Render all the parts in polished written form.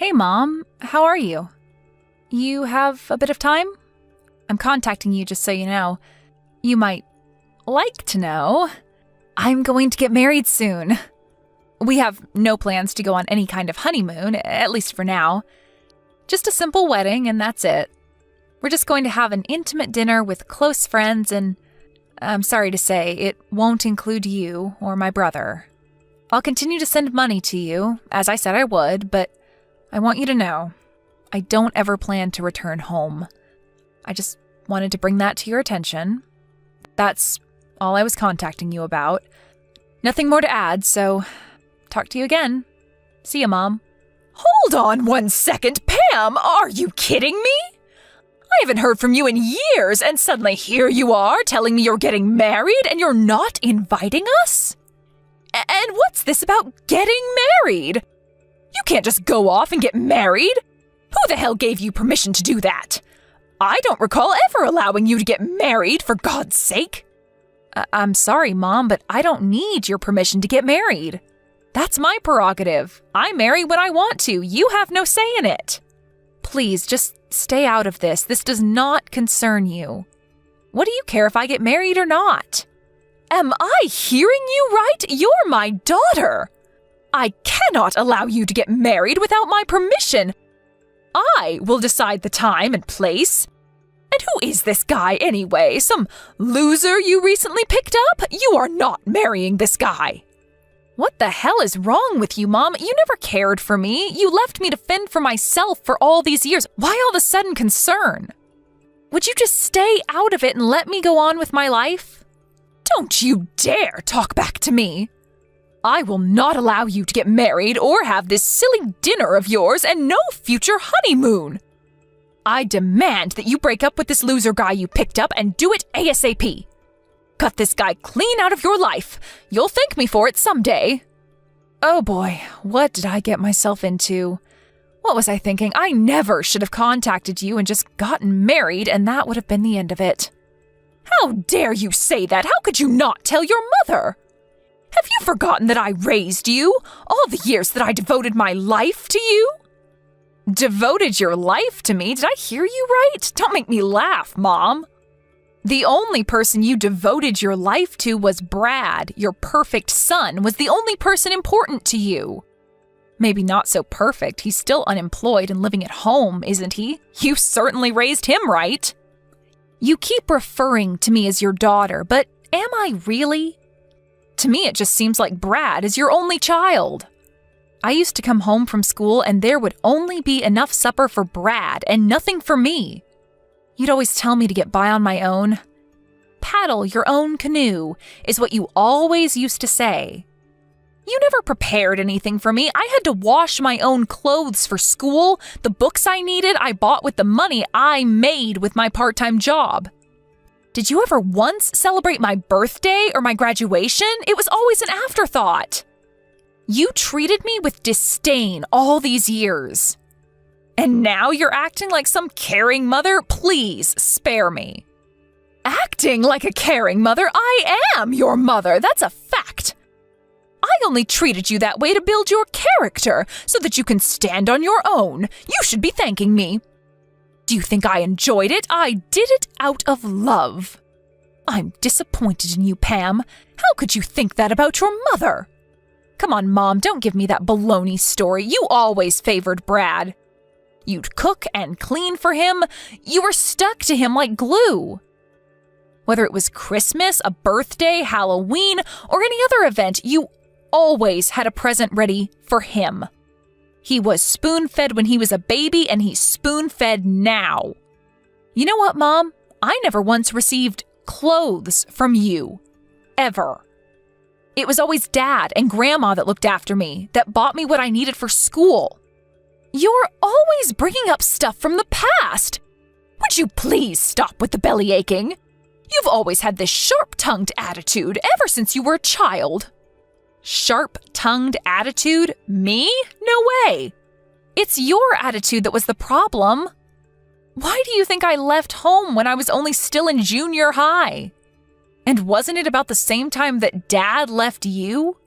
Hey, Mom. How are you? You have a bit of time? I'm contacting you just so you know. You might like to know. I'm going to get married soon. We have no plans to go on any kind of honeymoon, at least for now. Just a simple wedding, and that's it. We're just going to have an intimate dinner with close friends, and I'm sorry to say, it won't include you or my brother. I'll continue to send money to you, as I said I would, but I want you to know, I don't ever plan to return home. I just wanted to bring that to your attention. That's all I was contacting you about. Nothing more to add, so talk to you again. See ya, Mom. Hold on 1 second, Pam! Are you kidding me? I haven't heard from you in years, and suddenly here you are telling me you're getting married and you're not inviting us? And what's this about getting married? You can't just go off and get married. Who the hell gave you permission to do that? I don't recall ever allowing you to get married, for God's sake. I'm sorry, Mom, but I don't need your permission to get married. That's my prerogative. I marry when I want to. You have no say in it. Please, just stay out of this. This does not concern you. What do you care if I get married or not? Am I hearing you right? You're my daughter. I cannot allow you to get married without my permission. I will decide the time and place. And who is this guy anyway? Some loser you recently picked up? You are not marrying this guy. What the hell is wrong with you, Mom? You never cared for me. You left me to fend for myself for all these years. Why all the sudden concern? Would you just stay out of it and let me go on with my life? Don't you dare talk back to me. I will not allow you to get married or have this silly dinner of yours and no future honeymoon. I demand that you break up with this loser guy you picked up and do it ASAP. Cut this guy clean out of your life. You'll thank me for it someday. Oh boy, what did I get myself into? What was I thinking? I never should have contacted you and just gotten married, and that would have been the end of it. How dare you say that? How could you not tell your mother? Have you forgotten that I raised you? All the years that I devoted my life to you? Devoted your life to me? Did I hear you right? Don't make me laugh, Mom. The only person you devoted your life to was Brad. Your perfect son was the only person important to you. Maybe not so perfect. He's still unemployed and living at home, isn't he? You certainly raised him right. You keep referring to me as your daughter, but am I really? To me, it just seems like Brad is your only child. I used to come home from school and there would only be enough supper for Brad and nothing for me. You'd always tell me to get by on my own. Paddle your own canoe is what you always used to say. You never prepared anything for me. I had to wash my own clothes for school. The books I needed, I bought with the money I made with my part-time job. Did you ever once celebrate my birthday or my graduation? It was always an afterthought. You treated me with disdain all these years. And now you're acting like some caring mother? Please, spare me. Acting like a caring mother? I am your mother. That's a fact. I only treated you that way to build your character so that you can stand on your own. You should be thanking me. Do you think I enjoyed it? I did it out of love. I'm disappointed in you, Pam. How could you think that about your mother? Come on, Mom, don't give me that baloney story. You always favored Brad. You'd cook and clean for him. You were stuck to him like glue. Whether it was Christmas, a birthday, Halloween, or any other event, you always had a present ready for him. He was spoon-fed when he was a baby, and he's spoon-fed now. You know what, Mom? I never once received clothes from you. Ever. It was always Dad and Grandma that looked after me, that bought me what I needed for school. You're always bringing up stuff from the past. Would you please stop with the belly aching? You've always had this sharp-tongued attitude ever since you were a child. Sharp-tongued attitude? Me? No way. It's your attitude that was the problem. Why do you think I left home when I was only still in junior high? And wasn't it about the same time that Dad left you?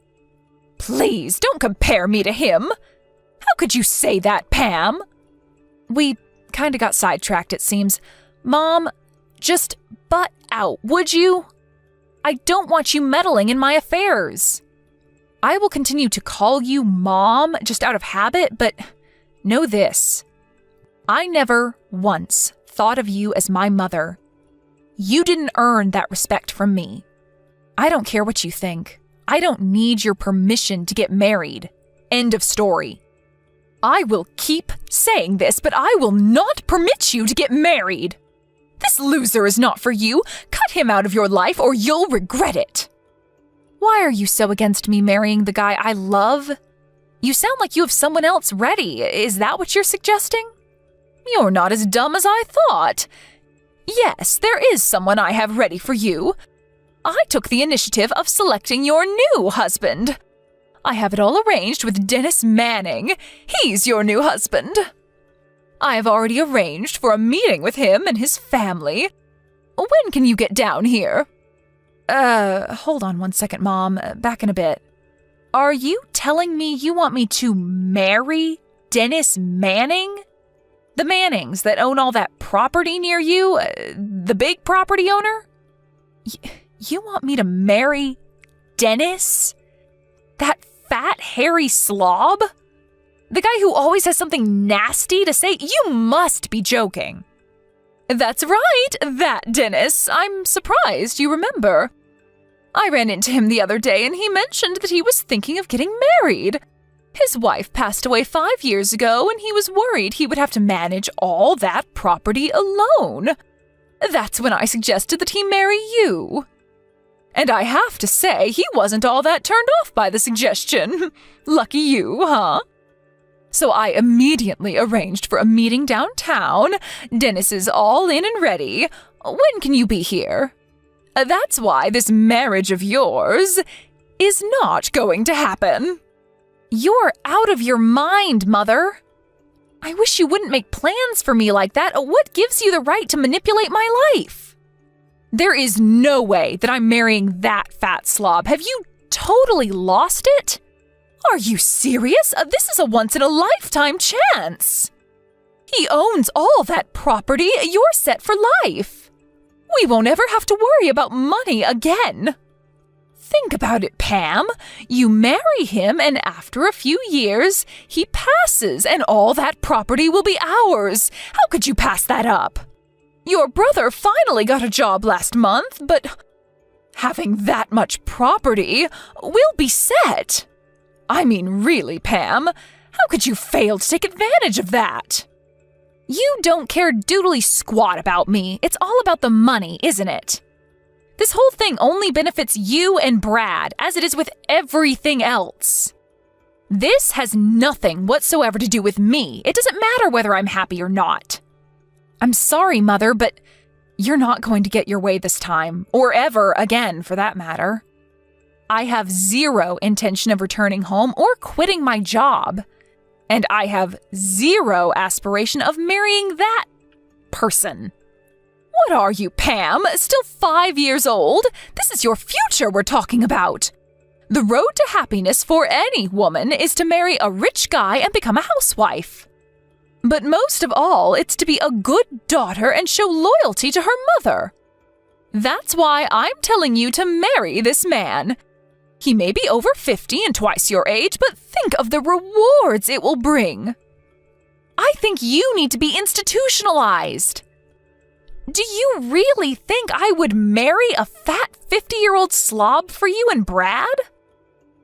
Please, don't compare me to him. How could you say that, Pam? We kinda got sidetracked, it seems. Mom, just butt out, would you? I don't want you meddling in my affairs. I will continue to call you Mom just out of habit, but know this. I never once thought of you as my mother. You didn't earn that respect from me. I don't care what you think. I don't need your permission to get married. End of story. I will keep saying this, but I will not permit you to get married. This loser is not for you. Cut him out of your life or you'll regret it. Why are you so against me marrying the guy I love? You sound like you have someone else ready. Is that what you're suggesting? You're not as dumb as I thought. Yes, there is someone I have ready for you. I took the initiative of selecting your new husband. I have it all arranged with Dennis Manning. He's your new husband. I have already arranged for a meeting with him and his family. When can you get down here? Hold on one second, Mom. Back in a bit. Are you telling me you want me to marry Dennis Manning? The Mannings that own all that property near you? The big property owner? You want me to marry Dennis? That fat, hairy slob? The guy who always has something nasty to say? You must be joking. That's right, that Dennis. I'm surprised you remember. I ran into him the other day and he mentioned that he was thinking of getting married. His wife passed away 5 years ago and he was worried he would have to manage all that property alone. That's when I suggested that he marry you. And I have to say, he wasn't all that turned off by the suggestion. Lucky you, huh? So I immediately arranged for a meeting downtown. Dennis is all in and ready. When can you be here? That's why this marriage of yours is not going to happen. You're out of your mind, Mother. I wish you wouldn't make plans for me like that. What gives you the right to manipulate my life? There is no way that I'm marrying that fat slob. Have you totally lost it? Are you serious? This is a once-in-a-lifetime chance. He owns all that property. You're set for life. We won't ever have to worry about money again. Think about it, Pam. You marry him, and after a few years, he passes, and all that property will be ours. How could you pass that up? Your brother finally got a job last month, but having that much property, we'll be set. I mean, really, Pam, how could you fail to take advantage of that? You don't care doodly squat about me. It's all about the money, isn't it? This whole thing only benefits you and Brad, as it is with everything else. This has nothing whatsoever to do with me. It doesn't matter whether I'm happy or not. I'm sorry, Mother, but you're not going to get your way this time, or ever again, for that matter. I have zero intention of returning home or quitting my job. And I have zero aspiration of marrying that person. What are you, Pam? Still 5 years old? This is your future we're talking about. The road to happiness for any woman is to marry a rich guy and become a housewife. But most of all, it's to be a good daughter and show loyalty to her mother. That's why I'm telling you to marry this man. He may be over 50 and twice your age, but think of the rewards it will bring. I think you need to be institutionalized. Do you really think I would marry a fat 50-year-old slob for you and Brad?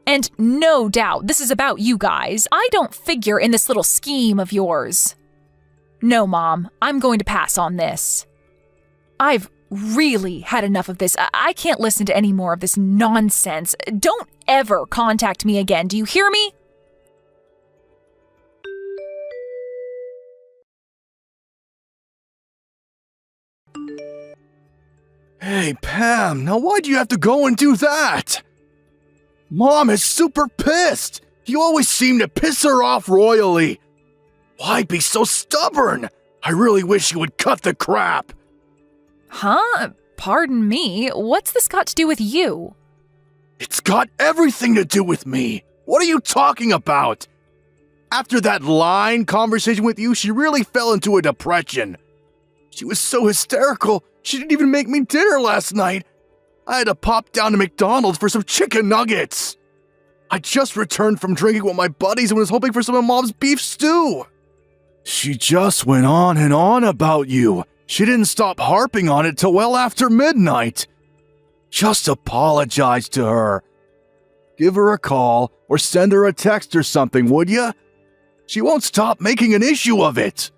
And no doubt this is about you guys. I don't figure in this little scheme of yours. No, Mom, I'm going to pass on this. I've really had enough of this. I can't listen to any more of this nonsense. Don't ever contact me again. Do you hear me? Hey, Pam, now why'd you have to go and do that? Mom is super pissed. You always seem to piss her off royally. Why be so stubborn? I really wish you would cut the crap. Huh? Pardon me. What's this got to do with you? It's got everything to do with me. What are you talking about? After that line conversation with you, she really fell into a depression. She was so hysterical, she didn't even make me dinner last night. I had to pop down to McDonald's for some chicken nuggets. I just returned from drinking with my buddies and was hoping for some of Mom's beef stew. She just went on and on about you. She didn't stop harping on it till well after midnight. Just apologize to her. Give her a call or send her a text or something, would ya? She won't stop making an issue of it.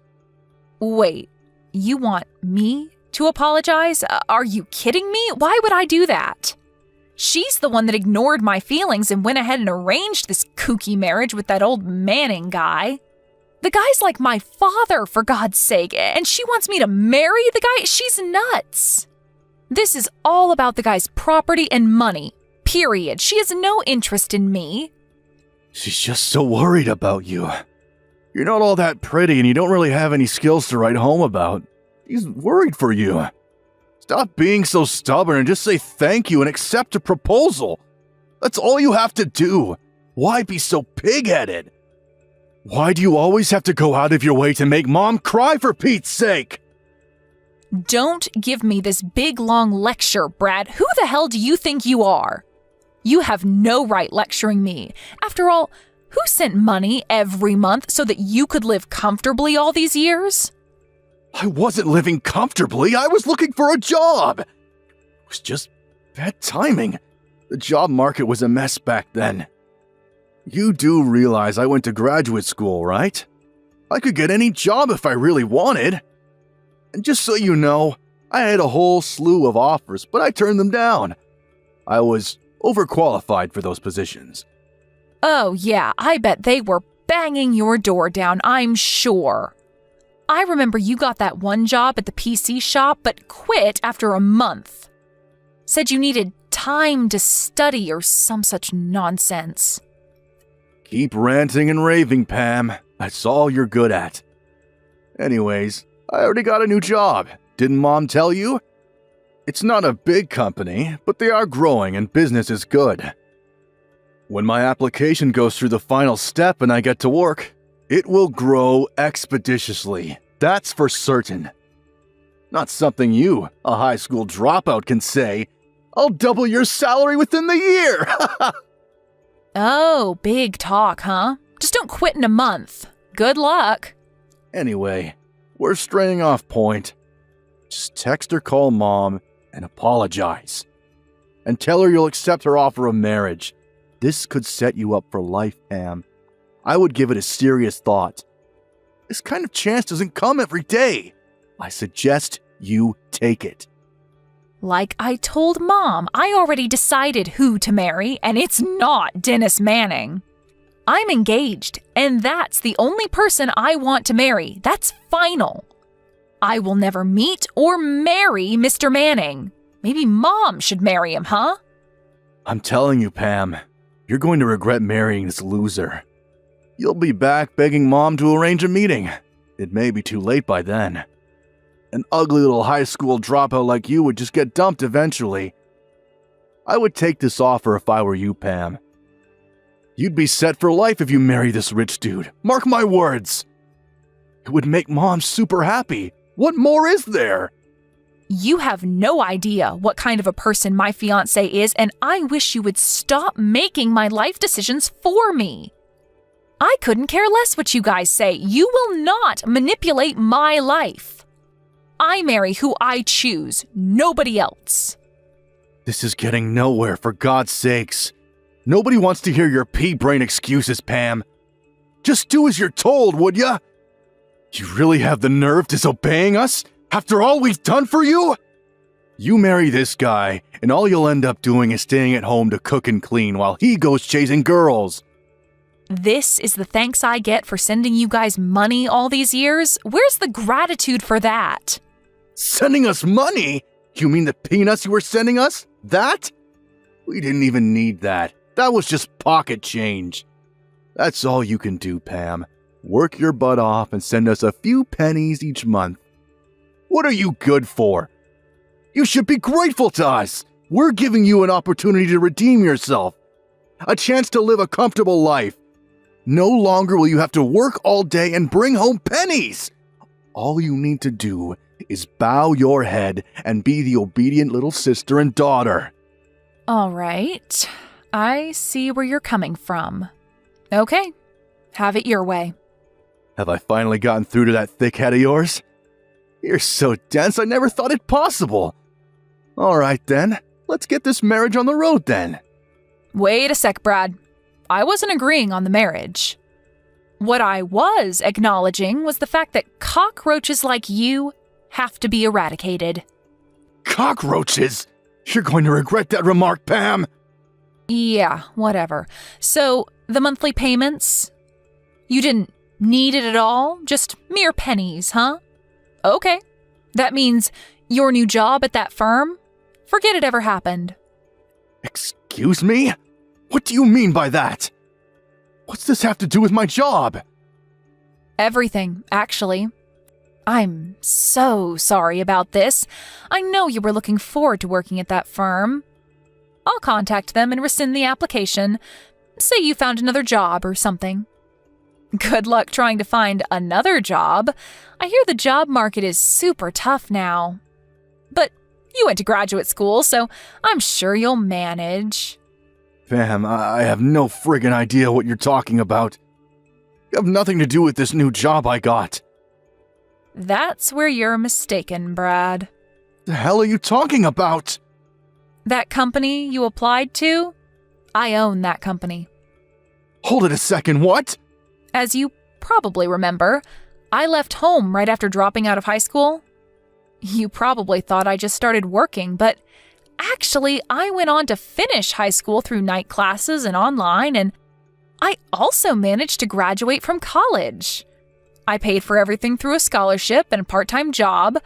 Wait, you want me to apologize? Are you kidding me? Why would I do that? She's the one that ignored my feelings and went ahead and arranged this kooky marriage with that old Manning guy. The guy's like my father, for God's sake, and she wants me to marry the guy? She's nuts. This is all about the guy's property and money, period. She has no interest in me. She's just so worried about you. You're not all that pretty and you don't really have any skills to write home about. She's worried for you. Stop being so stubborn and just say thank you and accept a proposal. That's all you have to do. Why be so pig-headed? Why do you always have to go out of your way to make Mom cry, for Pete's sake? Don't give me this big long lecture, Brad. Who the hell do you think you are? You have no right lecturing me. After all, who sent money every month so that you could live comfortably all these years? I wasn't living comfortably. I was looking for a job. It was just bad timing. The job market was a mess back then. You do realize I went to graduate school, right? I could get any job if I really wanted. And just so you know, I had a whole slew of offers, but I turned them down. I was overqualified for those positions. Oh yeah, I bet they were banging your door down, I'm sure. I remember you got that one job at the PC shop, but quit after a month. Said you needed time to study or some such nonsense. Keep ranting and raving, Pam. That's all you're good at. Anyways, I already got a new job. Didn't Mom tell you? It's not a big company, but they are growing and business is good. When my application goes through the final step and I get to work, it will grow expeditiously. That's for certain. Not something you, a high school dropout, can say. I'll double your salary within the year. Oh, big talk, huh? Just don't quit in a month. Good luck. Anyway, we're straying off point. Just text or call Mom and apologize. And tell her you'll accept her offer of marriage. This could set you up for life, Pam. I would give it a serious thought. This kind of chance doesn't come every day. I suggest you take it. Like I told Mom, I already decided who to marry, and it's not Dennis Manning. I'm engaged, and that's the only person I want to marry. That's final. I will never meet or marry Mr. Manning. Maybe Mom should marry him, huh? I'm telling you, Pam, you're going to regret marrying this loser. You'll be back begging Mom to arrange a meeting. It may be too late by then. An ugly little high school dropout like you would just get dumped eventually. I would take this offer if I were you, Pam. You'd be set for life if you marry this rich dude. Mark my words. It would make Mom super happy. What more is there? You have no idea what kind of a person my fiancé is, and I wish you would stop making my life decisions for me. I couldn't care less what you guys say. You will not manipulate my life. I marry who I choose, nobody else. This is getting nowhere, for God's sakes. Nobody wants to hear your pea-brain excuses, Pam. Just do as you're told, would ya? You really have the nerve disobeying us after all we've done for you? You marry this guy, and all you'll end up doing is staying at home to cook and clean while he goes chasing girls. This is the thanks I get for sending you guys money all these years? Where's the gratitude for that? Sending us money? You mean the peanuts you were sending us? That? We didn't even need that. That was just pocket change. That's all you can do, Pam. Work your butt off and send us a few pennies each month. What are you good for? You should be grateful to us. We're giving you an opportunity to redeem yourself. A chance to live a comfortable life. No longer will you have to work all day and bring home pennies. All you need to do is bow your head and be the obedient little sister and daughter. All right. I see where you're coming from. Okay. Have it your way. Have I finally gotten through to that thick head of yours? You're so dense I never thought it possible. All right then, let's get this marriage on the road then. Wait a sec, Brad. I wasn't agreeing on the marriage. What I was acknowledging was the fact that cockroaches like you have to be eradicated. Cockroaches? You're going to regret that remark, Pam. Yeah, whatever. So, the monthly payments? You didn't need it at all? Just mere pennies, huh? Okay. That means your new job at that firm? Forget it ever happened. Excuse me? What do you mean by that? What's this have to do with my job? Everything, actually. I'm so sorry about this. I know you were looking forward to working at that firm. I'll contact them and rescind the application. Say you found another job or something. Good luck trying to find another job. I hear the job market is super tough now. But you went to graduate school, so I'm sure you'll manage. Pam, I have no friggin' idea what you're talking about. You have nothing to do with this new job I got. That's where you're mistaken, Brad. The hell are you talking about? That company you applied to? I own that company. Hold it a second, what? As you probably remember, I left home right after dropping out of high school. You probably thought I just started working, but actually, I went on to finish high school through night classes and online, and I also managed to graduate from college. I paid for everything through a scholarship and a part-time job.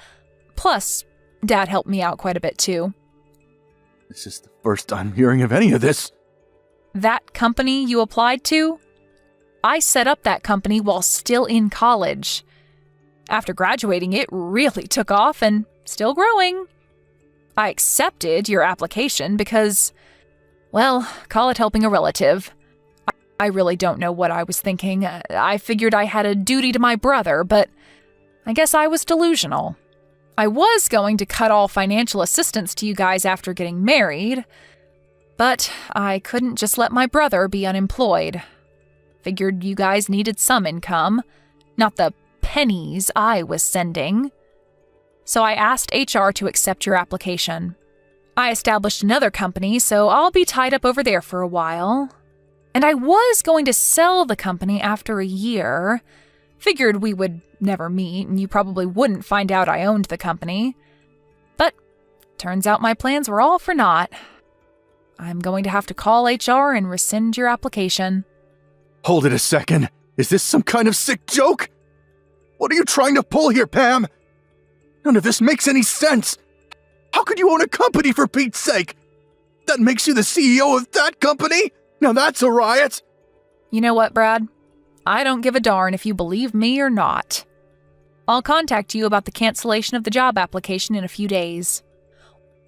Plus, Dad helped me out quite a bit too. This is the first I'm hearing of any of this. That company you applied to? I set up that company while still in college. After graduating, it really took off and still growing. I accepted your application because, well, call it helping a relative. I really don't know what I was thinking. I figured I had a duty to my brother, but I guess I was delusional. I was going to cut all financial assistance to you guys after getting married, but I couldn't just let my brother be unemployed. Figured you guys needed some income, not the pennies I was sending. So I asked HR to accept your application. I established another company, so I'll be tied up over there for a while. And I was going to sell the company after a year. Figured we would never meet, and you probably wouldn't find out I owned the company. But turns out my plans were all for naught. I'm going to have to call HR and rescind your application. Hold it a second. Is this some kind of sick joke? What are you trying to pull here, Pam? None of this makes any sense. How could you own a company, for Pete's sake? That makes you the CEO of that company? Now that's a riot. You know what, Brad? I don't give a darn if you believe me or not. I'll contact you about the cancellation of the job application in a few days.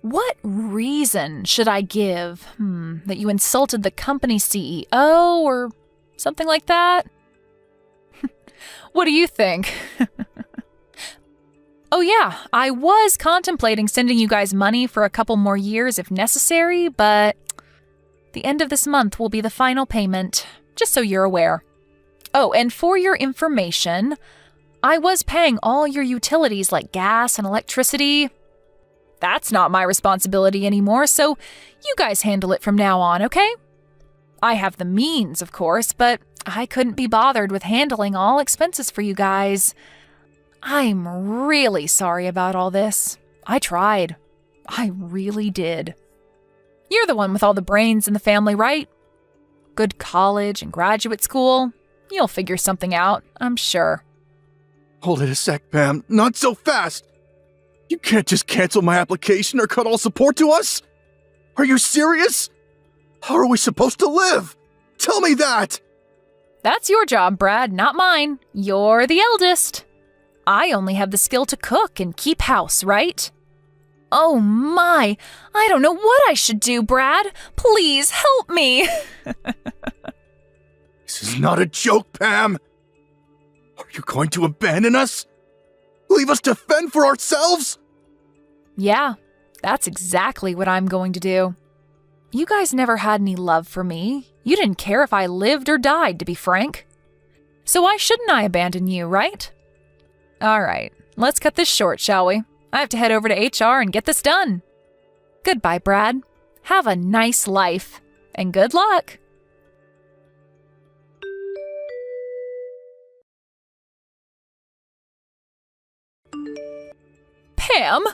What reason should I give? That you insulted the company CEO or something like that? What do you think? Oh yeah, I was contemplating sending you guys money for a couple more years if necessary, but the end of this month will be the final payment, just so you're aware. Oh, and for your information, I was paying all your utilities like gas and electricity. That's not my responsibility anymore, so you guys handle it from now on, okay? I have the means, of course, but I couldn't be bothered with handling all expenses for you guys. I'm really sorry about all this. I tried. I really did. You're the one with all the brains in the family, right? Good college and graduate school. You'll figure something out, I'm sure. Hold it a sec, Pam. Not so fast. You can't just cancel my application or cut all support to us? Are you serious? How are we supposed to live? Tell me that! That's your job, Brad, not mine. You're the eldest. I only have the skill to cook and keep house, right? Oh my, I don't know what I should do, Brad. Please help me. This is not a joke, Pam. Are you going to abandon us? Leave us to fend for ourselves? Yeah, that's exactly what I'm going to do. You guys never had any love for me. You didn't care if I lived or died, to be frank. So why shouldn't I abandon you, right? All right, let's cut this short, shall we? I have to head over to HR and get this done. Goodbye, Brad. Have a nice life, and good luck. Pam,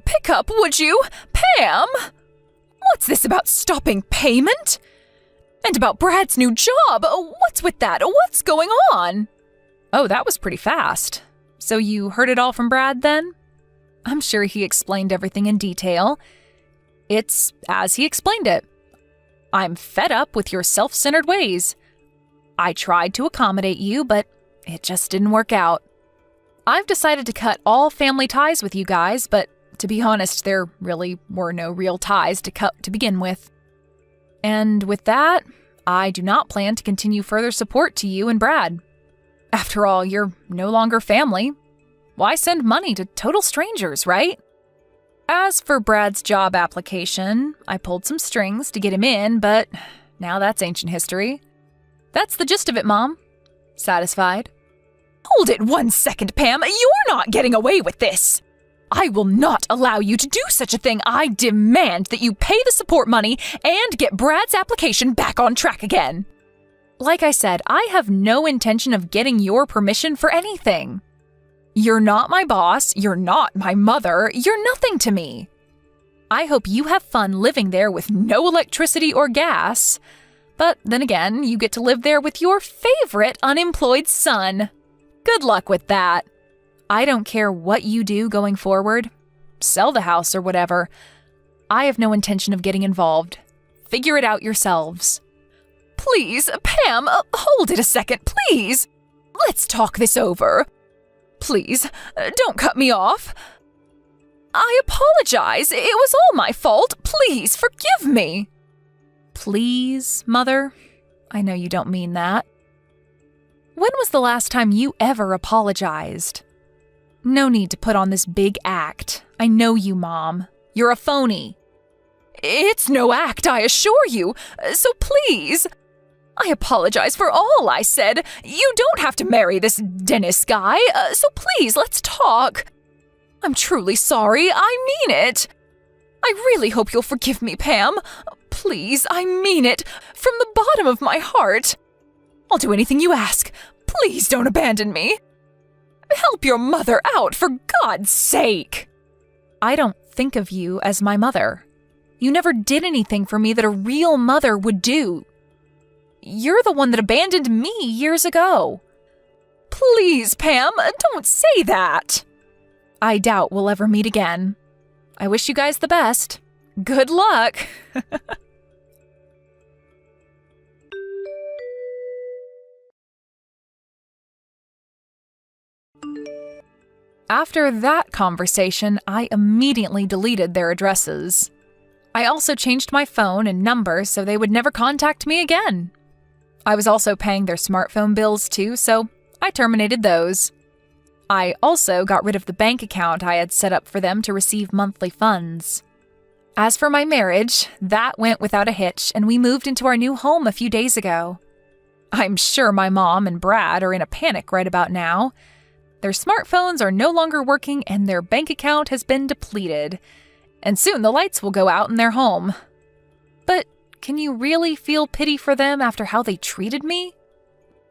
pick up, would you? Pam! What's this about stopping payment? And about Brad's new job? What's with that? What's going on? Oh, that was pretty fast. So you heard it all from Brad then? I'm sure he explained everything in detail. It's as he explained it. I'm fed up with your self-centered ways. I tried to accommodate you, but it just didn't work out. I've decided to cut all family ties with you guys, but to be honest, there really were no real ties to cut to begin with. And with that, I do not plan to continue further support to you and Brad. After all, you're no longer family. Why send money to total strangers, right? As for Brad's job application, I pulled some strings to get him in, but now that's ancient history. That's the gist of it, Mom. Satisfied? Hold it 1 second, Pam. You're not getting away with this. I will not allow you to do such a thing. I demand that you pay the support money and get Brad's application back on track again. Like I said, I have no intention of getting your permission for anything. You're not my boss, you're not my mother, you're nothing to me. I hope you have fun living there with no electricity or gas. But then again, you get to live there with your favorite unemployed son. Good luck with that. I don't care what you do going forward. Sell the house or whatever. I have no intention of getting involved. Figure it out yourselves. Please, Pam, hold it a second, please. Let's talk this over. Please, don't cut me off. I apologize. It was all my fault. Please, forgive me. Please, Mother? I know you don't mean that. When was the last time you ever apologized? No need to put on this big act. I know you, Mom. You're a phony. It's no act, I assure you. So please. I apologize for all I said. You don't have to marry this Dennis guy, so please, let's talk. I'm truly sorry. I mean it. I really hope you'll forgive me, Pam. Please, I mean it. From the bottom of my heart. I'll do anything you ask. Please don't abandon me. Help your mother out, for God's sake. I don't think of you as my mother. You never did anything for me that a real mother would do. You're the one that abandoned me years ago. Please, Pam, don't say that. I doubt we'll ever meet again. I wish you guys the best. Good luck. After that conversation, I immediately deleted their addresses. I also changed my phone and number so they would never contact me again. I was also paying their smartphone bills too, so I terminated those. I also got rid of the bank account I had set up for them to receive monthly funds. As for my marriage, that went without a hitch, and we moved into our new home a few days ago. I'm sure my mom and Brad are in a panic right about now. Their smartphones are no longer working and their bank account has been depleted. And soon the lights will go out in their home. But can you really feel pity for them after how they treated me?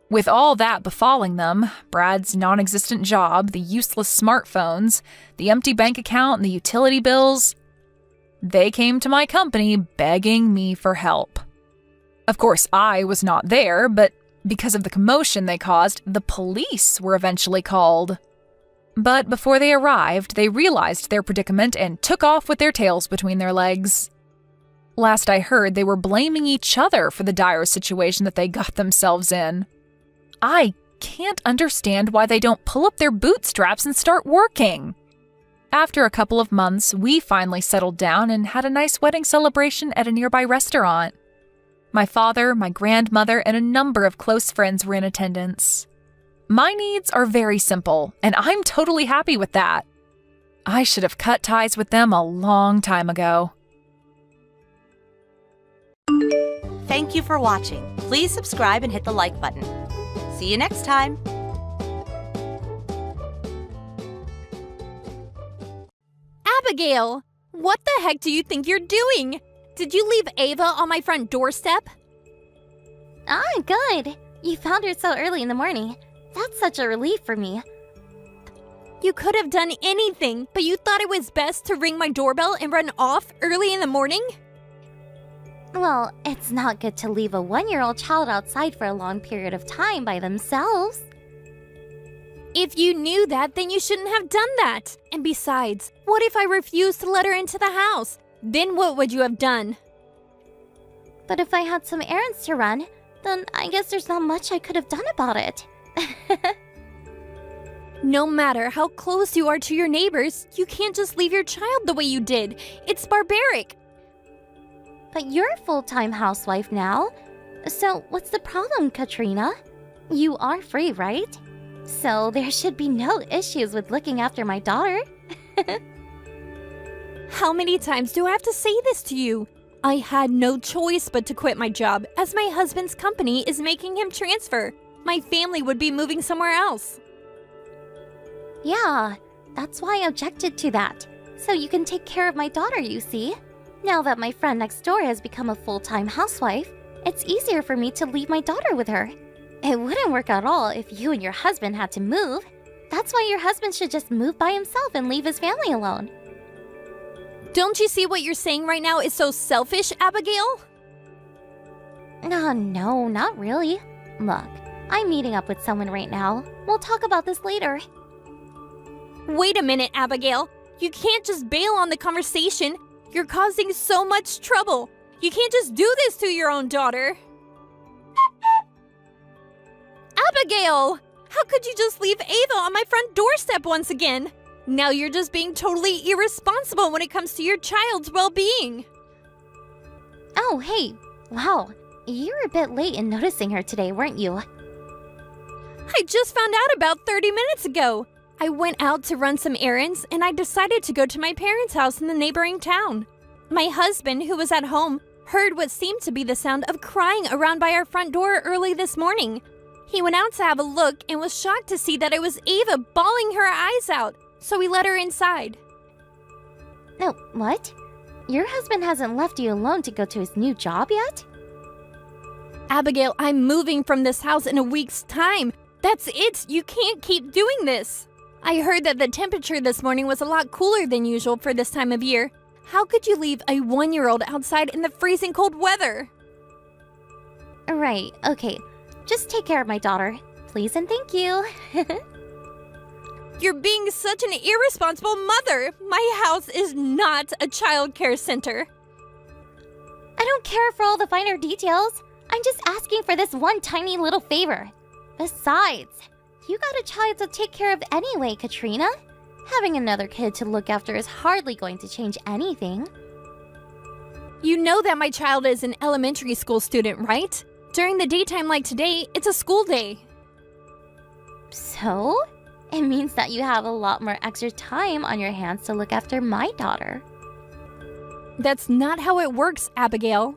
With all that befalling them, Brad's non-existent job, the useless smartphones, the empty bank account, and the utility bills, they came to my company begging me for help. Of course, I was not there, but because of the commotion they caused, the police were eventually called. But before they arrived, they realized their predicament and took off with their tails between their legs. Last I heard, they were blaming each other for the dire situation that they got themselves in. I can't understand why they don't pull up their bootstraps and start working. After a couple of months, we finally settled down and had a nice wedding celebration at a nearby restaurant. My father, my grandmother, and a number of close friends were in attendance. My needs are very simple, and I'm totally happy with that. I should have cut ties with them a long time ago. Thank you for watching. Please subscribe and hit the like button. See you next time. Abigail, what the heck do you think you're doing? Did you leave Ava on my front doorstep? Ah, good. You found her so early in the morning. That's such a relief for me. You could have done anything, but you thought it was best to ring my doorbell and run off early in the morning? Well, it's not good to leave a 1-year-old child outside for a long period of time by themselves. If you knew that, then you shouldn't have done that. And besides, what if I refused to let her into the house? Then what would you have done? But if I had some errands to run, then I guess there's not much I could have done about it. No matter how close you are to your neighbors, you can't just leave your child the way you did. It's barbaric. But you're a full-time housewife now. So what's the problem, Katrina? You are free, right? So there should be no issues with looking after my daughter. How many times do I have to say this to you? I had no choice but to quit my job, as my husband's company is making him transfer. My family would be moving somewhere else. Yeah, that's why I objected to that. So you can take care of my daughter, you see. Now that my friend next door has become a full-time housewife, it's easier for me to leave my daughter with her. It wouldn't work at all if you and your husband had to move. That's why your husband should just move by himself and leave his family alone. Don't you see what you're saying right now is so selfish, Abigail? No, not really. Look, I'm meeting up with someone right now. We'll talk about this later. Wait a minute, Abigail. You can't just bail on the conversation. You're causing so much trouble. You can't just do this to your own daughter. Abigail! How could you just leave Ava on my front doorstep once again? Now you're just being totally irresponsible when it comes to your child's well-being. Oh, hey. Wow. You were a bit late in noticing her today, weren't you? I just found out about 30 minutes ago. I went out to run some errands and I decided to go to my parents' house in the neighboring town. My husband, who was at home, heard what seemed to be the sound of crying around by our front door early this morning. He went out to have a look and was shocked to see that it was Ava bawling her eyes out, so he let her inside. No, what? Your husband hasn't left you alone to go to his new job yet? Abigail, I'm moving from this house in a week's time. That's it. You can't keep doing this. I heard that the temperature this morning was a lot cooler than usual for this time of year. How could you leave a 1-year-old outside in the freezing cold weather? Right, okay. Just take care of my daughter, please and thank you. You're being such an irresponsible mother. My house is not a child care center. I don't care for all the finer details. I'm just asking for this one tiny little favor. Besides, you got a child to take care of anyway, Katrina. Having another kid to look after is hardly going to change anything. You know that my child is an elementary school student, right? During the daytime like today, it's a school day. So? It means that you have a lot more extra time on your hands to look after my daughter. That's not how it works, Abigail.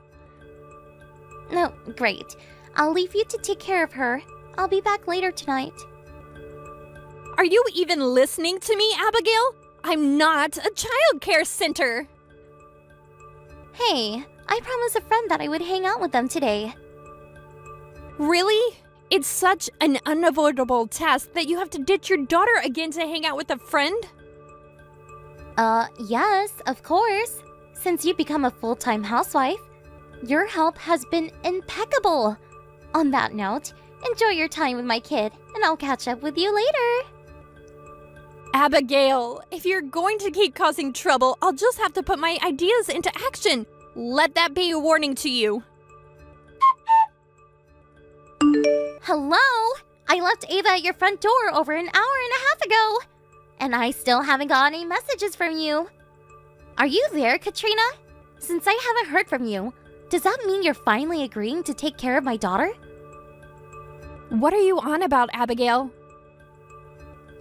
No, great. I'll leave you to take care of her. I'll be back later tonight. Are you even listening to me, Abigail? I'm not a child care center. Hey, I promised a friend that I would hang out with them today. Really? It's such an unavoidable task that you have to ditch your daughter again to hang out with a friend? Yes, of course. Since you become a full-time housewife, your help has been impeccable. On that note, enjoy your time with my kid, and I'll catch up with you later. Abigail, if you're going to keep causing trouble, I'll just have to put my ideas into action. Let that be a warning to you. Hello? I left Ava at your front door over an hour and a half ago, and I still haven't got any messages from you. Are you there, Katrina? Since I haven't heard from you, does that mean you're finally agreeing to take care of my daughter? What are you on about, Abigail?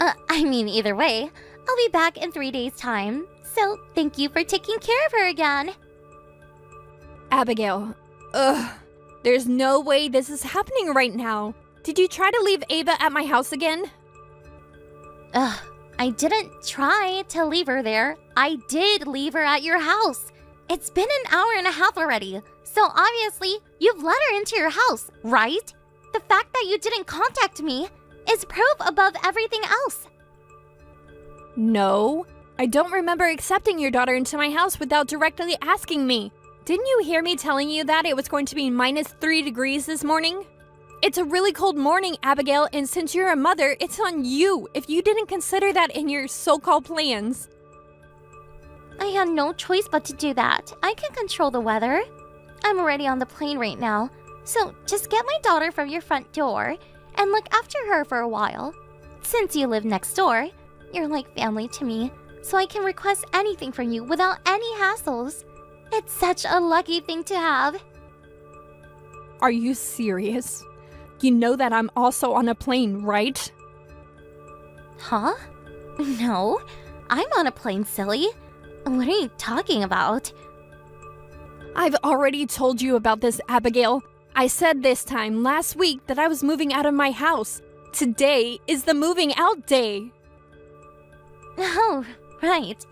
I mean, either way, I'll be back in 3 days' time. So, thank you for taking care of her again. Abigail, there's no way this is happening right now. Did you try to leave Ava at my house again? I didn't try to leave her there. I did leave her at your house. It's been an hour and a half already. So obviously, you've let her into your house, right? The fact that you didn't contact me is proof above everything else. No, I don't remember accepting your daughter into my house without directly asking me. Didn't you hear me telling you that it was going to be -3 degrees this morning? It's a really cold morning, Abigail, and since you're a mother, it's on you if you didn't consider that in your so-called plans. I had no choice but to do that. I can control the weather. I'm already on the plane right now, so just get my daughter from your front door and look after her for a while. Since you live next door, you're like family to me, so I can request anything from you without any hassles. It's such a lucky thing to have. Are you serious? You know that I'm also on a plane, right? Huh? No, I'm on a plane, silly. What are you talking about? I've already told you about this, Abigail. I said this time last week that I was moving out of my house. Today is the moving out day. Oh, right.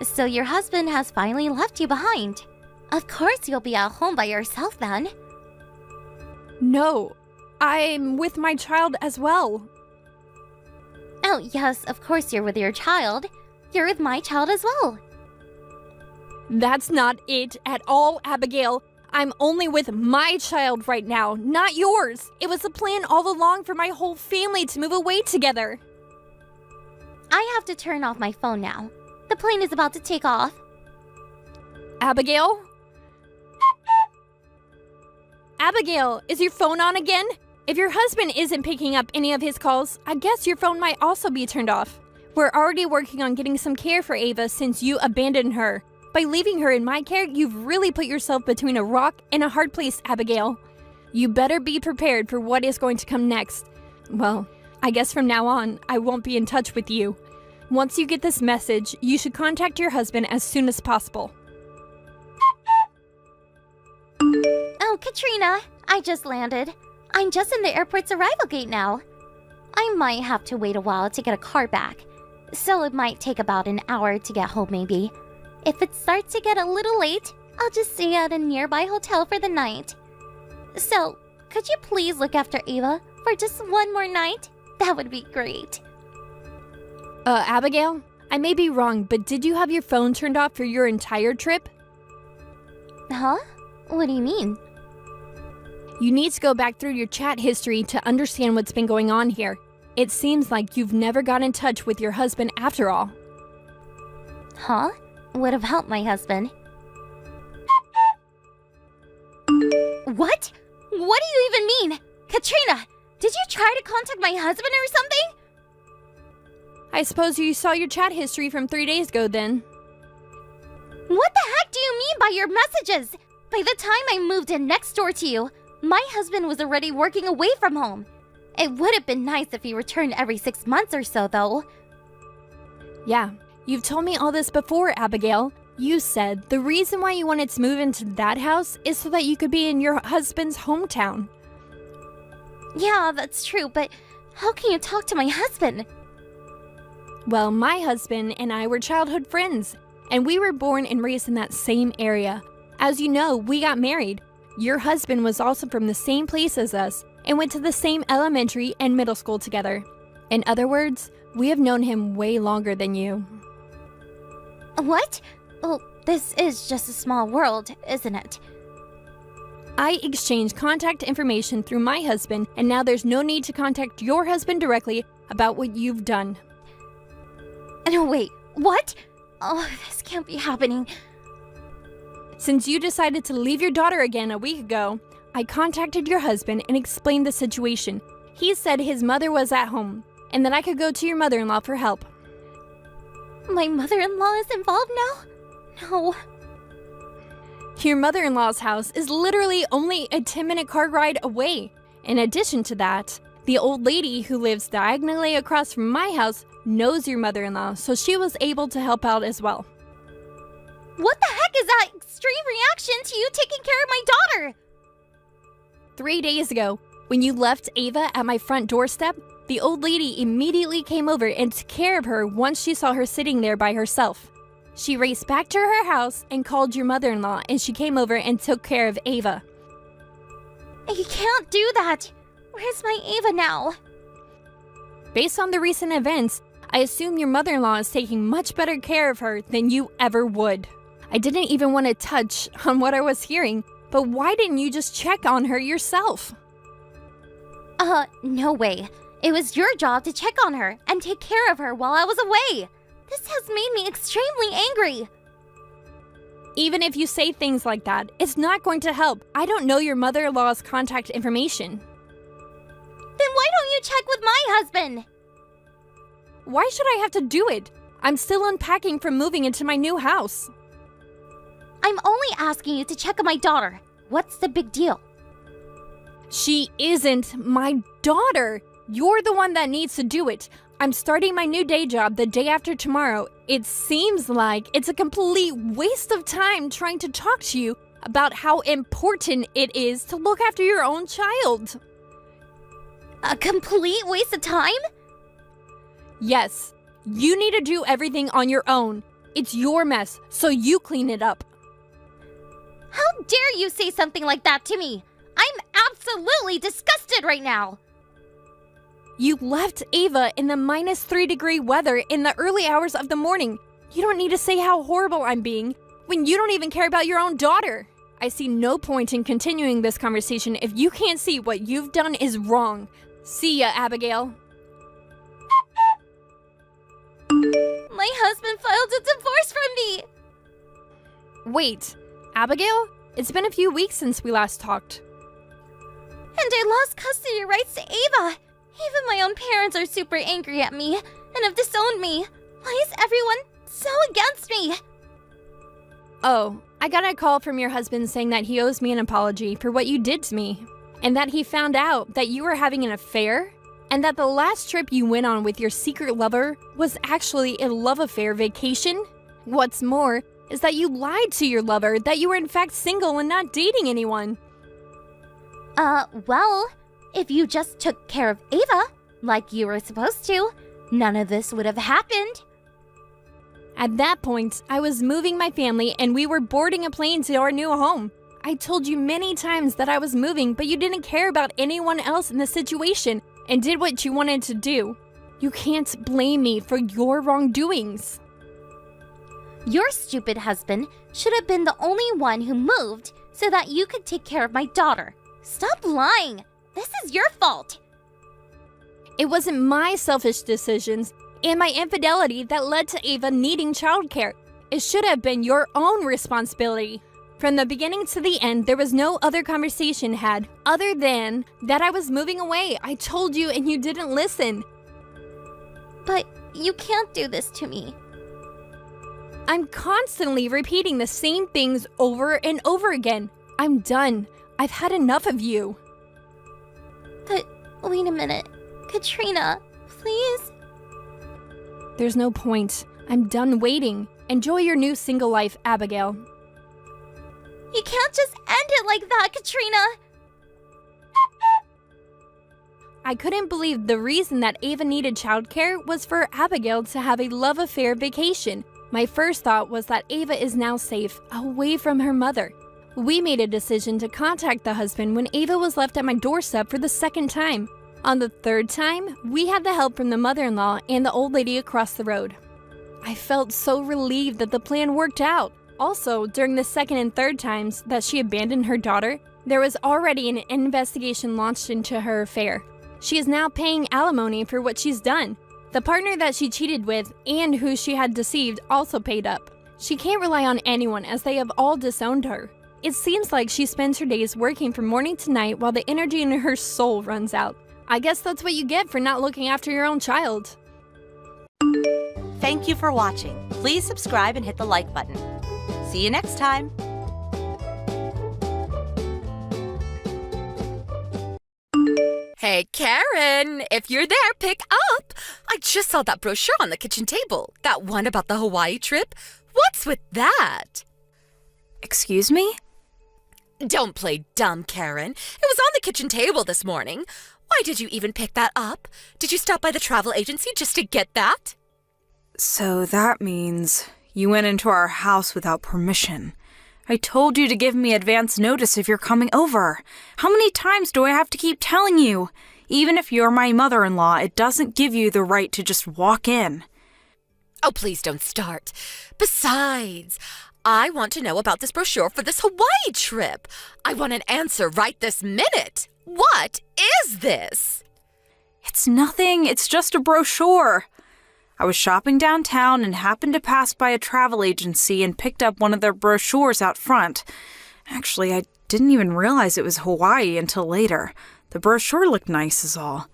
So your husband has finally left you behind. Of course you'll be at home by yourself then. No, I'm with my child as well. Oh, yes, of course you're with your child. You're with my child as well. That's not it at all, Abigail. I'm only with my child right now, not yours. It was a plan all along for my whole family to move away together. I have to turn off my phone now. The plane is about to take off. Abigail? Abigail, is your phone on again? If your husband isn't picking up any of his calls, I guess your phone might also be turned off. We're already working on getting some care for Ava since you abandoned her. By leaving her in my care, you've really put yourself between a rock and a hard place, Abigail. You better be prepared for what is going to come next. Well, I guess from now on, I won't be in touch with you. Once you get this message, you should contact your husband as soon as possible. Oh, Katrina, I just landed. I'm just in the airport's arrival gate now. I might have to wait a while to get a car back, so it might take about an hour to get home maybe. If it starts to get a little late, I'll just stay at a nearby hotel for the night. So, could you please look after Ava for just one more night? That would be great. Abigail? I may be wrong, but did you have your phone turned off for your entire trip? Huh? What do you mean? You need to go back through your chat history to understand what's been going on here. It seems like you've never got in touch with your husband after all. Huh? What about my husband? What? What do you even mean? Katrina, did you try to contact my husband or something? I suppose you saw your chat history from 3 days ago then. What the heck do you mean by your messages? By the time I moved in next door to you, my husband was already working away from home. It would have been nice if he returned every 6 months or so, though. Yeah, you've told me all this before, Abigail. You said the reason why you wanted to move into that house is so that you could be in your husband's hometown. Yeah, that's true, but how can you talk to my husband? Well, my husband and I were childhood friends, and we were born and raised in that same area. As you know, we got married. Your husband was also from the same place as us and went to the same elementary and middle school together. In other words, we have known him way longer than you. What? Well, this is just a small world, isn't it? I exchanged contact information through my husband, and now there's no need to contact your husband directly about what you've done. No, wait, what? Oh, this can't be happening. Since you decided to leave your daughter again a week ago, I contacted your husband and explained the situation. He said his mother was at home, and that I could go to your mother-in-law for help. My mother-in-law is involved now? No. Your mother-in-law's house is literally only a 10-minute car ride away. In addition to that, the old lady who lives diagonally across from my house knows your mother-in-law, so she was able to help out as well. What the heck is that extreme reaction to you taking care of my daughter? 3 days ago, when you left Ava at my front doorstep, the old lady immediately came over and took care of her once she saw her sitting there by herself. She raced back to her house and called your mother-in-law, and she came over and took care of Ava. You can't do that. Where's my Ava now? Based on the recent events, I assume your mother-in-law is taking much better care of her than you ever would. I didn't even want to touch on what I was hearing, but why didn't you just check on her yourself? No way. It was your job to check on her and take care of her while I was away. This has made me extremely angry. Even if you say things like that, it's not going to help. I don't know your mother-in-law's contact information. Then why don't you check with my husband? Why should I have to do it? I'm still unpacking from moving into my new house. I'm only asking you to check on my daughter. What's the big deal? She isn't my daughter. You're the one that needs to do it. I'm starting my new day job the day after tomorrow. It seems like it's a complete waste of time trying to talk to you about how important it is to look after your own child. A complete waste of time? Yes, you need to do everything on your own. It's your mess, so you clean it up. How dare you say something like that to me? I'm absolutely disgusted right now. You left Ava in the -3-degree weather in the early hours of the morning. You don't need to say how horrible I'm being when you don't even care about your own daughter. I see no point in continuing this conversation if you can't see what you've done is wrong. See ya, Abigail. My husband filed a divorce from me. Wait, Abigail? It's been a few weeks since we last talked. And I lost custody rights to Ava. Even my own parents are super angry at me and have disowned me. Why is everyone so against me? Oh, I got a call from your husband saying that he owes me an apology for what you did to me, and that he found out that you were having an affair, and that the last trip you went on with your secret lover was actually a love affair vacation. What's more is that you lied to your lover that you were in fact single and not dating anyone. Well, if you just took care of Ava, like you were supposed to, none of this would have happened. At that point, I was moving my family and we were boarding a plane to our new home. I told you many times that I was moving, but you didn't care about anyone else in the situation and did what you wanted to do. You can't blame me for your wrongdoings. Your stupid husband should have been the only one who moved so that you could take care of my daughter. Stop lying! This is your fault! It wasn't my selfish decisions and my infidelity that led to Ava needing childcare. It should have been your own responsibility. From the beginning to the end, there was no other conversation had other than that I was moving away. I told you and you didn't listen. But you can't do this to me. I'm constantly repeating the same things over and over again. I'm done. I've had enough of you. But wait a minute. Katrina, please? There's no point. I'm done waiting. Enjoy your new single life, Abigail. You can't just end it like that, Katrina! I couldn't believe the reason that Ava needed childcare was for Abigail to have a love affair vacation. My first thought was that Ava is now safe, away from her mother. We made a decision to contact the husband when Ava was left at my doorstep for the second time. On the third time, we had the help from the mother-in-law and the old lady across the road. I felt so relieved that the plan worked out. Also, during the second and third times that she abandoned her daughter, there was already an investigation launched into her affair. She is now paying alimony for what she's done. The partner that she cheated with and who she had deceived also paid up. She can't rely on anyone as they have all disowned her. It seems like she spends her days working from morning to night while the energy in her soul runs out. I guess that's what you get for not looking after your own child. Thank you for watching. Please subscribe and hit the like button. See you next time. Hey, Karen, if you're there, pick up. I just saw that brochure on the kitchen table. That one about the Hawaii trip. What's with that? Excuse me? Don't play dumb, Karen. It was on the kitchen table this morning. Why did you even pick that up? Did you stop by the travel agency just to get that? So that means you went into our house without permission. I told you to give me advance notice if you're coming over. How many times do I have to keep telling you? Even if you're my mother-in-law, it doesn't give you the right to just walk in. Oh, please don't start. Besides, I want to know about this brochure for this Hawaii trip. I want an answer right this minute. What is this? It's nothing. It's just a brochure. I was shopping downtown and happened to pass by a travel agency and picked up one of their brochures out front. Actually, I didn't even realize it was Hawaii until later. The brochure looked nice is all.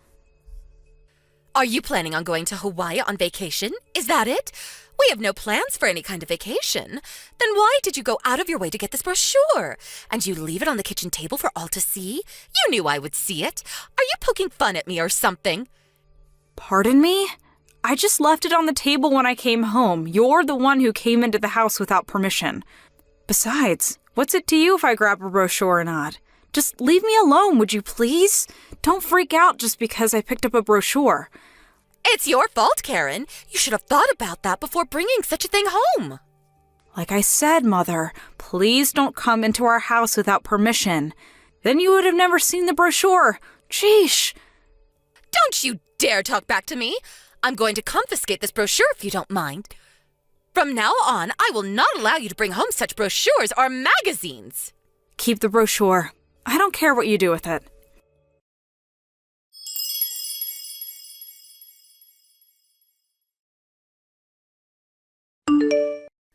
Are you planning on going to Hawaii on vacation? Is that it? We have no plans for any kind of vacation. Then why did you go out of your way to get this brochure? And you leave it on the kitchen table for all to see? You knew I would see it. Are you poking fun at me or something? Pardon me? I just left it on the table when I came home. You're the one who came into the house without permission. Besides, what's it to you if I grab a brochure or not? Just leave me alone, would you please? Don't freak out just because I picked up a brochure. It's your fault, Karen. You should have thought about that before bringing such a thing home. Like I said, Mother, please don't come into our house without permission. Then you would have never seen the brochure. Sheesh. Don't you dare talk back to me. I'm going to confiscate this brochure if you don't mind. From now on, I will not allow you to bring home such brochures or magazines. Keep the brochure. I don't care what you do with it.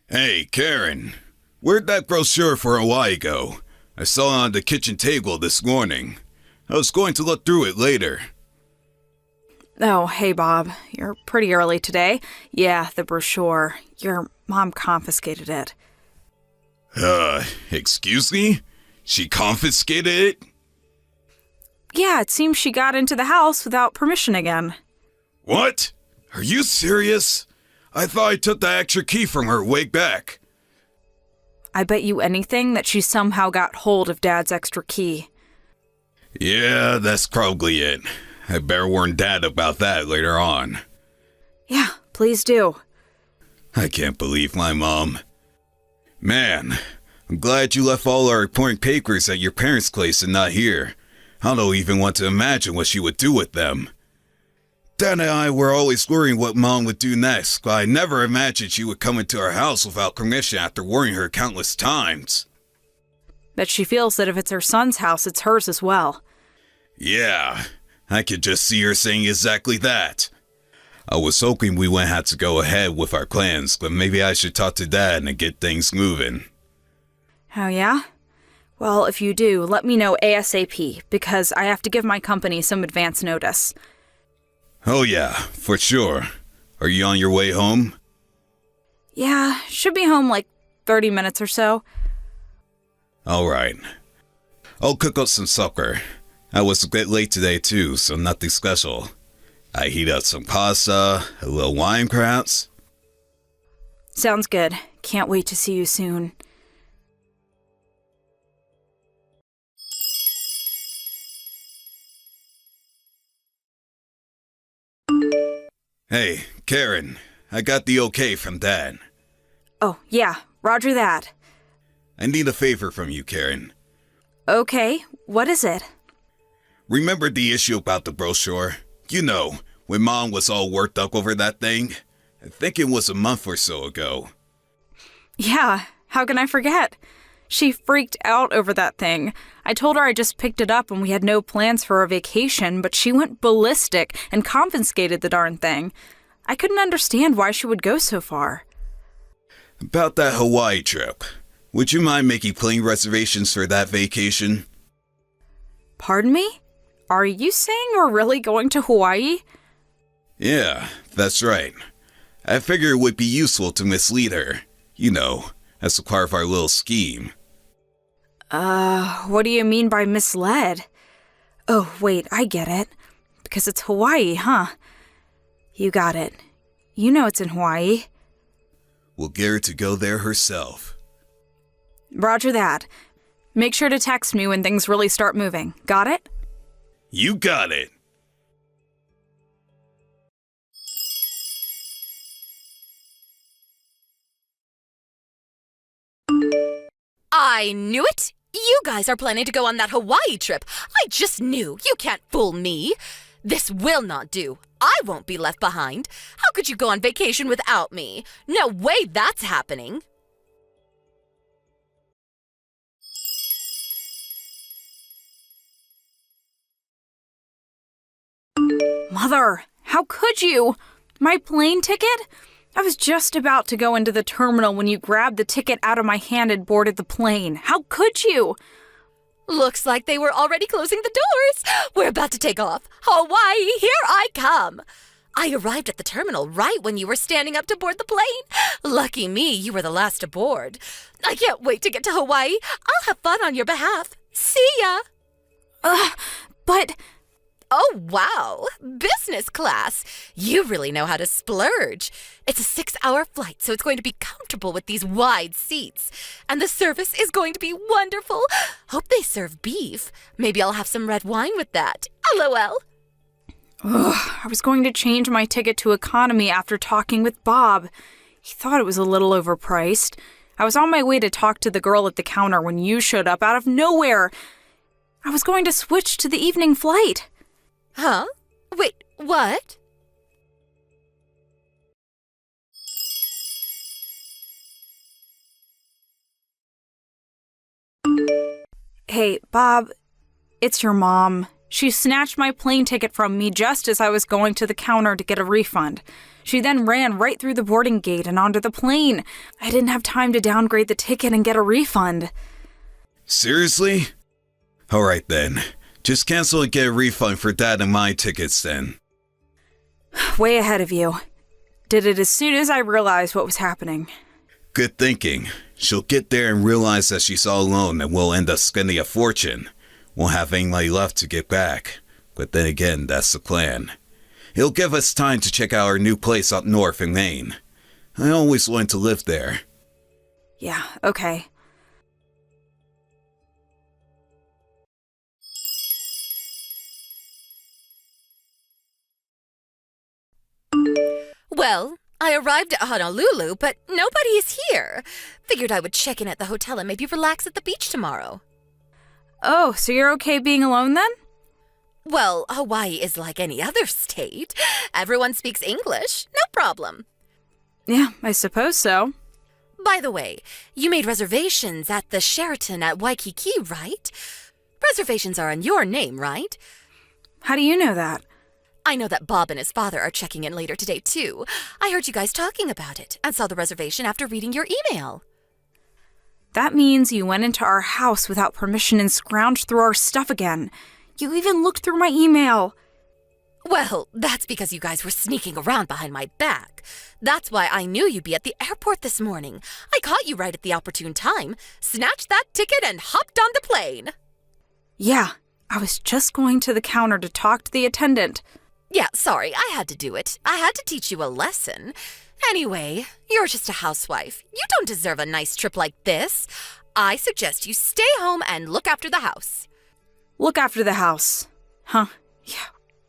Hey, Karen. Where'd that brochure for Hawaii go? I saw it on the kitchen table this morning. I was going to look through it later. Oh, hey, Bob. You're pretty early today. Yeah, the brochure. Your mom confiscated it. Excuse me? She confiscated it? Yeah, it seems she got into the house without permission again. What? Are you serious? I thought I took the extra key from her way back. I bet you anything that she somehow got hold of Dad's extra key. Yeah, that's probably it. I better warn Dad about that later on. Yeah, please do. I can't believe my mom. Man, I'm glad you left all our important papers at your parents' place and not here. I don't even want to imagine what she would do with them. Dad and I were always worrying what Mom would do next, but I never imagined she would come into our house without permission after warning her countless times. Bet she feels that if it's her son's house, it's hers as well. Yeah, I could just see her saying exactly that. I was hoping we wouldn't have to go ahead with our plans, but maybe I should talk to Dad and get things moving. Oh, yeah? Well, if you do, let me know ASAP, because I have to give my company some advance notice. Oh yeah, for sure. Are you on your way home? Yeah, should be home like 30 minutes or so. Alright. I'll cook up some supper. I was a bit late today too, so nothing special. I heat up some pasta, a little wine perhaps. Sounds good. Can't wait to see you soon. Hey, Karen, I got the okay from Dad. Oh, yeah, roger that. I need a favor from you, Karen. Okay, what is it? Remember the issue about the brochure? You know, when Mom was all worked up over that thing? I think it was a month or so ago. Yeah, how can I forget? She freaked out over that thing. I told her I just picked it up and we had no plans for a vacation, but she went ballistic and confiscated the darn thing. I couldn't understand why she would go so far. About that Hawaii trip. Would you mind making plane reservations for that vacation? Pardon me? Are you saying we're really going to Hawaii? Yeah, that's right. I figured it would be useful to mislead her. You know, as a part of our little scheme. What do you mean by misled? Oh, wait, I get it. Because it's Hawaii, huh? You got it. You know it's in Hawaii. We'll get her to go there herself. Roger that. Make sure to text me when things really start moving. Got it? You got it. I knew it! You guys are planning to go on that Hawaii trip. I just knew. You can't fool me. This will not do. I won't be left behind. How could you go on vacation without me? No way that's happening. Mother, how could you? My plane ticket? I was just about to go into the terminal when you grabbed the ticket out of my hand and boarded the plane. How could you? Looks like they were already closing the doors. We're about to take off. Hawaii, here I come. I arrived at the terminal right when you were standing up to board the plane. Lucky me, you were the last to board. I can't wait to get to Hawaii. I'll have fun on your behalf. See ya. But... Oh, wow. Business class. You really know how to splurge. It's a 6-hour flight, so it's going to be comfortable with these wide seats. And the service is going to be wonderful. Hope they serve beef. Maybe I'll have some red wine with that. LOL. I was going to change my ticket to economy after talking with Bob. He thought it was a little overpriced. I was on my way to talk to the girl at the counter when you showed up out of nowhere. I was going to switch to the evening flight. Huh? Wait, what? Hey, Bob, it's your mom. She snatched my plane ticket from me just as I was going to the counter to get a refund. She then ran right through the boarding gate and onto the plane. I didn't have time to downgrade the ticket and get a refund. Seriously? Alright then. Just cancel and get a refund for Dad and my tickets then. Way ahead of you. Did it as soon as I realized what was happening. Good thinking. She'll get there and realize that she's all alone and we'll end up spending a fortune. Won't have any money left to get back. But then again, that's the plan. It'll give us time to check out our new place up north in Maine. I always wanted to live there. Yeah, okay. Well, I arrived at Honolulu, but nobody is here. Figured I would check in at the hotel and maybe relax at the beach tomorrow. Oh, so you're okay being alone then? Well, Hawaii is like any other state. Everyone speaks English, no problem. Yeah, I suppose so. By the way, you made reservations at the Sheraton at Waikiki, right? Reservations are in your name, right? How do you know that? I know that Bob and his father are checking in later today, too. I heard you guys talking about it and saw the reservation after reading your email. That means you went into our house without permission and scrounged through our stuff again. You even looked through my email. Well, that's because you guys were sneaking around behind my back. That's why I knew you'd be at the airport this morning. I caught you right at the opportune time, snatched that ticket, and hopped on the plane. Yeah, I was just going to the counter to talk to the attendant. Yeah, sorry, I had to do it. I had to teach you a lesson. Anyway, you're just a housewife. You don't deserve a nice trip like this. I suggest you stay home and look after the house. Look after the house. Huh, yeah,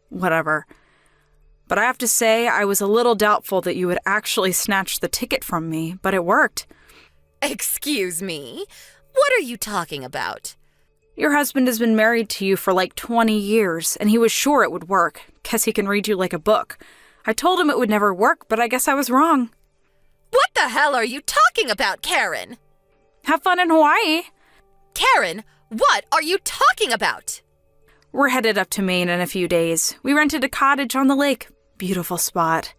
whatever. But I have to say, I was a little doubtful that you would actually snatch the ticket from me, but it worked. Excuse me? What are you talking about? Your husband has been married to you for like 20 years, and he was sure it would work. Guess he can read you like a book. I told him it would never work, but I guess I was wrong. What the hell are you talking about, Karen? Have fun in Hawaii. Karen, what are you talking about? We're headed up to Maine in a few days. We rented a cottage on the lake. Beautiful spot.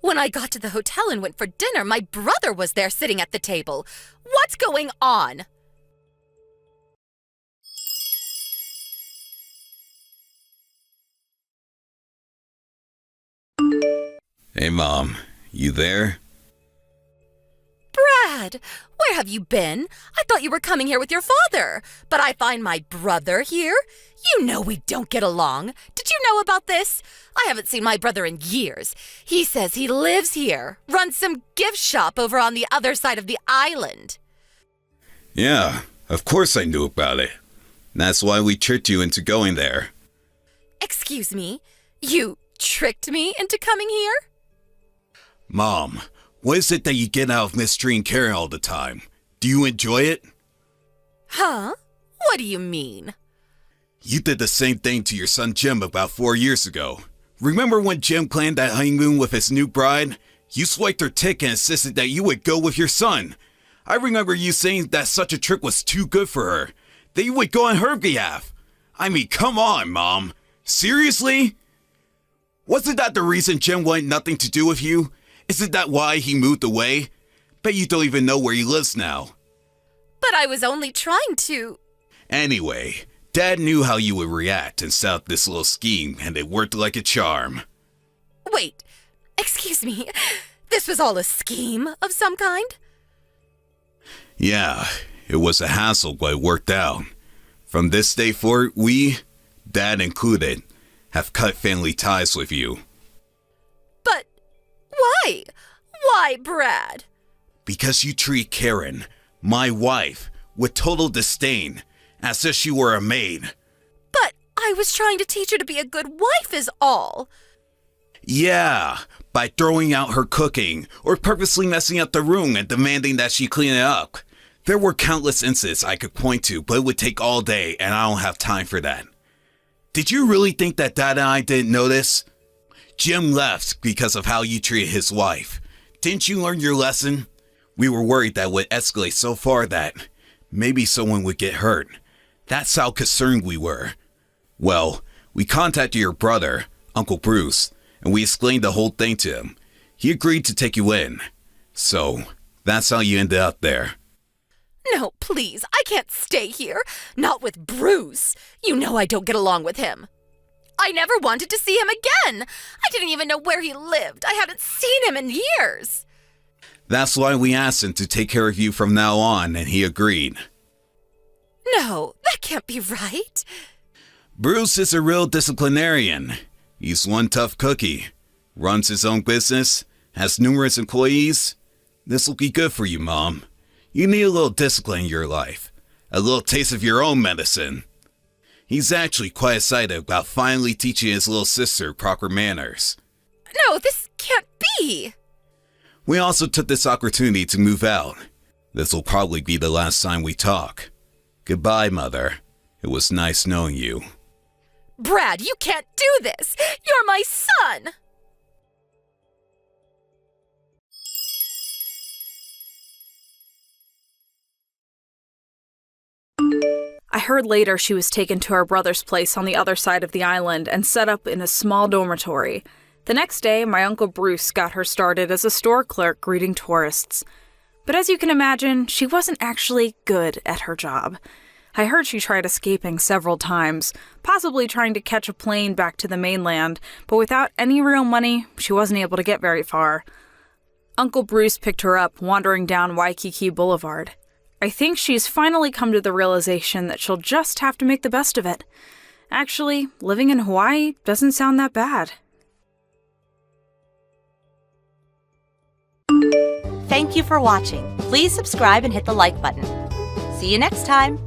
When I got to the hotel and went for dinner, my brother was there sitting at the table. What's going on? Hey, Mom. You there? Brad, where have you been? I thought you were coming here with your father, but I find my brother here. You know we don't get along. Did you know about this? I haven't seen my brother in years. He says he lives here, runs some gift shop over on the other side of the island. Yeah, of course I knew about it. That's why we tricked you into going there. Excuse me? You tricked me into coming here? Mom, what is it that you get out of mistreating Karen all the time? Do you enjoy it? Huh? What do you mean? You did the same thing to your son Jim about 4 years ago. Remember when Jim planned that honeymoon with his new bride? You swiped her ticket and insisted that you would go with your son. I remember you saying that such a trip was too good for her, that you would go on her behalf. I mean, come on, Mom. Seriously? Wasn't that the reason Jim wanted nothing to do with you? Isn't that why he moved away? Bet you don't even know where he lives now. But I was only trying to... Anyway, Dad knew how you would react and set up this little scheme, and it worked like a charm. Wait, excuse me. This was all a scheme of some kind? Yeah, it was a hassle, but it worked out. From this day forward, we, Dad included, have cut family ties with you. But why? Why, Brad? Because you treat Karen, my wife, with total disdain, as if she were a maid. But I was trying to teach her to be a good wife is all. Yeah, by throwing out her cooking, or purposely messing up the room and demanding that she clean it up. There were countless incidents I could point to, but it would take all day, and I don't have time for that. Did you really think that Dad and I didn't notice? Jim left because of how you treated his wife. Didn't you learn your lesson? We were worried that would escalate so far that maybe someone would get hurt. That's how concerned we were. Well, we contacted your brother, Uncle Bruce, and we explained the whole thing to him. He agreed to take you in. So, that's how you ended up there. No, please, I can't stay here. Not with Bruce. You know I don't get along with him. I never wanted to see him again. I didn't even know where he lived. I hadn't seen him in years. That's why we asked him to take care of you from now on, and he agreed. No, that can't be right. Bruce is a real disciplinarian. He's one tough cookie. Runs his own business, has numerous employees. This will be good for you, Mom. You need a little discipline in your life. A little taste of your own medicine. He's actually quite excited about finally teaching his little sister proper manners. No, this can't be. We also took this opportunity to move out. This will probably be the last time we talk. Goodbye, Mother. It was nice knowing you. Brad, you can't do this. You're my son. I heard later she was taken to her brother's place on the other side of the island and set up in a small dormitory. The next day, my Uncle Bruce got her started as a store clerk greeting tourists. But as you can imagine, she wasn't actually good at her job. I heard she tried escaping several times, possibly trying to catch a plane back to the mainland, but without any real money, she wasn't able to get very far. Uncle Bruce picked her up wandering down Waikiki Boulevard. I think she's finally come to the realization that she'll just have to make the best of it. Actually, living in Hawaii doesn't sound that bad. Thank you for watching. Please subscribe and hit the like button. See you next time.